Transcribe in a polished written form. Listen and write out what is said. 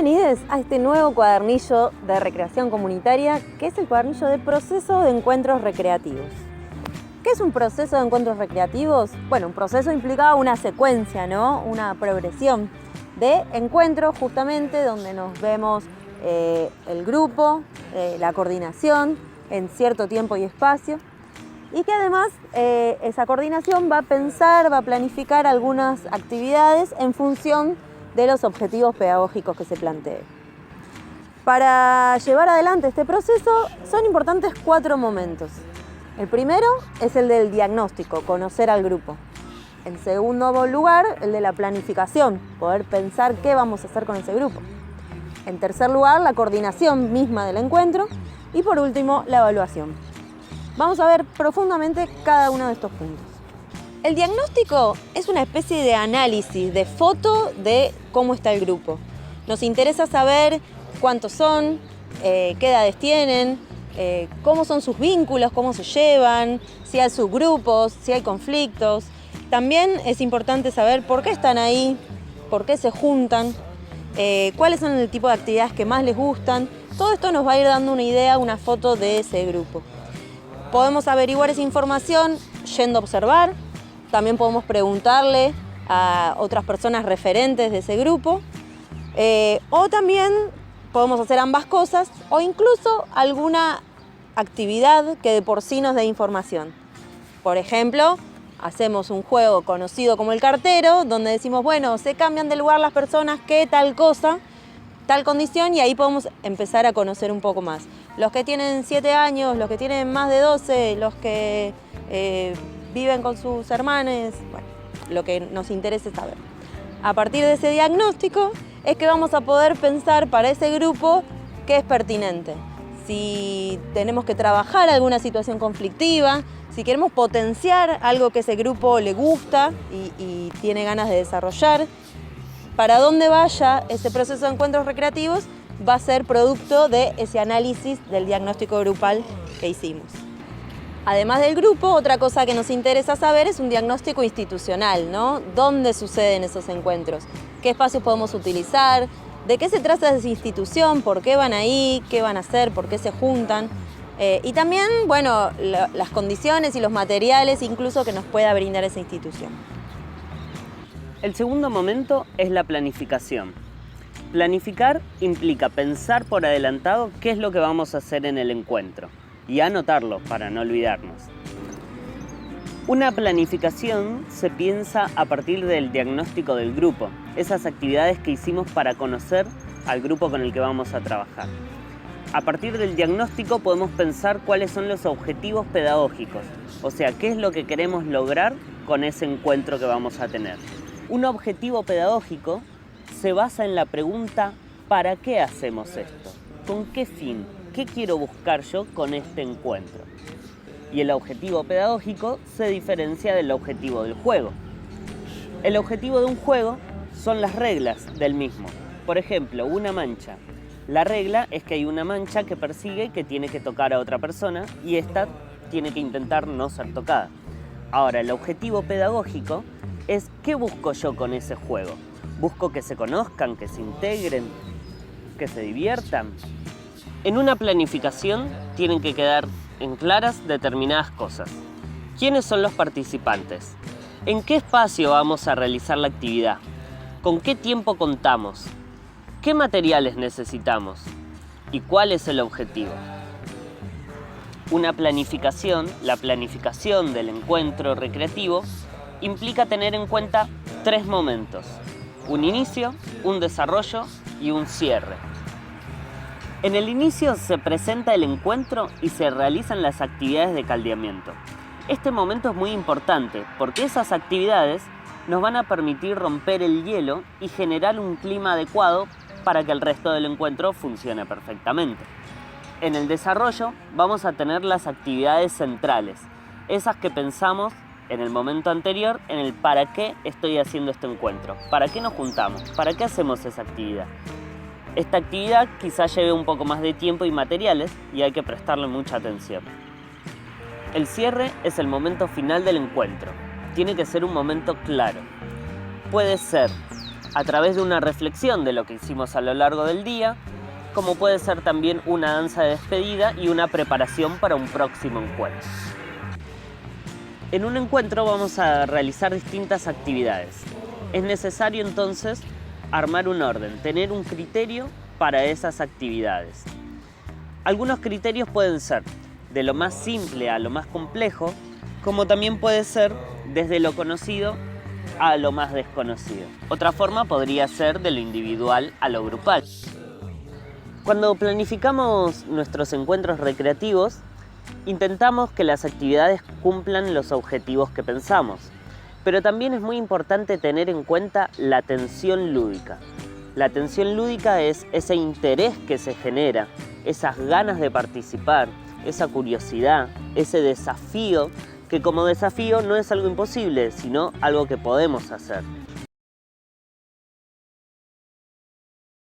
Bienvenidos a este nuevo cuadernillo de recreación comunitaria, que es el cuadernillo de proceso de encuentros recreativos. ¿Qué es un proceso de encuentros recreativos? Bueno, un proceso implica una secuencia, ¿no? Una progresión de encuentros justamente donde nos vemos el grupo, la coordinación en cierto tiempo y espacio, y que además esa coordinación va a pensar, va a planificar algunas actividades en función de los objetivos pedagógicos que se planteen. Para llevar adelante este proceso son importantes 4 momentos. El primero es el del diagnóstico, conocer al grupo. En segundo lugar, el de la planificación, poder pensar qué vamos a hacer con ese grupo. En tercer lugar, la coordinación misma del encuentro. Y por último, la evaluación. Vamos a ver profundamente cada uno de estos puntos. El diagnóstico es una especie de análisis, de foto de cómo está el grupo. Nos interesa saber cuántos son, qué edades tienen, cómo son sus vínculos, cómo se llevan, si hay subgrupos, si hay conflictos. También es importante saber por qué están ahí, por qué se juntan, cuáles son el tipo de actividades que más les gustan. Todo esto nos va a ir dando una idea, una foto de ese grupo. Podemos averiguar esa información yendo a observar. También podemos preguntarle a otras personas referentes de ese grupo. O también podemos hacer ambas cosas o incluso alguna actividad que de por sí nos dé información. Por ejemplo, hacemos un juego conocido como el cartero, donde decimos, bueno, se cambian de lugar las personas que tal cosa, tal condición, y ahí podemos empezar a conocer un poco más. Los que tienen 7 años, los que tienen más de 12, los que viven con sus hermanos, bueno, lo que nos interesa saber. A partir de ese diagnóstico es que vamos a poder pensar para ese grupo qué es pertinente. Si tenemos que trabajar alguna situación conflictiva, si queremos potenciar algo que ese grupo le gusta y tiene ganas de desarrollar, para dónde vaya ese proceso de encuentros recreativos va a ser producto de ese análisis del diagnóstico grupal que hicimos. Además del grupo, otra cosa que nos interesa saber es un diagnóstico institucional, ¿no? ¿Dónde suceden esos encuentros? ¿Qué espacios podemos utilizar? ¿De qué se trata esa institución? ¿Por qué van ahí? ¿Qué van a hacer? ¿Por qué se juntan? Y también, bueno, las condiciones y los materiales incluso que nos pueda brindar esa institución. El segundo momento es la planificación. Planificar implica pensar por adelantado qué es lo que vamos a hacer en el encuentro y anotarlo para no olvidarnos. Una planificación se piensa a partir del diagnóstico del grupo, esas actividades que hicimos para conocer al grupo con el que vamos a trabajar. A partir del diagnóstico podemos pensar cuáles son los objetivos pedagógicos, o sea, qué es lo que queremos lograr con ese encuentro que vamos a tener. Un objetivo pedagógico se basa en la pregunta ¿para qué hacemos esto? ¿Con qué fin? ¿Qué quiero buscar yo con este encuentro? Y el objetivo pedagógico se diferencia del objetivo del juego. El objetivo de un juego son las reglas del mismo. Por ejemplo, una mancha. La regla es que hay una mancha que persigue que tiene que tocar a otra persona y esta tiene que intentar no ser tocada. Ahora, el objetivo pedagógico es ¿qué busco yo con ese juego? ¿Busco que se conozcan, que se integren, que se diviertan? En una planificación tienen que quedar en claras determinadas cosas. ¿Quiénes son los participantes? ¿En qué espacio vamos a realizar la actividad? ¿Con qué tiempo contamos? ¿Qué materiales necesitamos? ¿Y cuál es el objetivo? Una planificación, la planificación del encuentro recreativo, implica tener en cuenta 3 momentos: un inicio, un desarrollo y un cierre. En el inicio se presenta el encuentro y se realizan las actividades de caldeamiento. Este momento es muy importante porque esas actividades nos van a permitir romper el hielo y generar un clima adecuado para que el resto del encuentro funcione perfectamente. En el desarrollo vamos a tener las actividades centrales, esas que pensamos en el momento anterior en el para qué estoy haciendo este encuentro, para qué nos juntamos, para qué hacemos esa actividad. Esta actividad quizás lleve un poco más de tiempo y materiales y hay que prestarle mucha atención. El cierre es el momento final del encuentro. Tiene que ser un momento claro. Puede ser a través de una reflexión de lo que hicimos a lo largo del día, como puede ser también una danza de despedida y una preparación para un próximo encuentro. En un encuentro vamos a realizar distintas actividades. Es necesario entonces armar un orden, tener un criterio para esas actividades. Algunos criterios pueden ser de lo más simple a lo más complejo, como también puede ser desde lo conocido a lo más desconocido. Otra forma podría ser de lo individual a lo grupal. Cuando planificamos nuestros encuentros recreativos, intentamos que las actividades cumplan los objetivos que pensamos, pero también es muy importante tener en cuenta la tensión lúdica. La tensión lúdica es ese interés que se genera, esas ganas de participar, esa curiosidad, ese desafío, que como desafío no es algo imposible, sino algo que podemos hacer.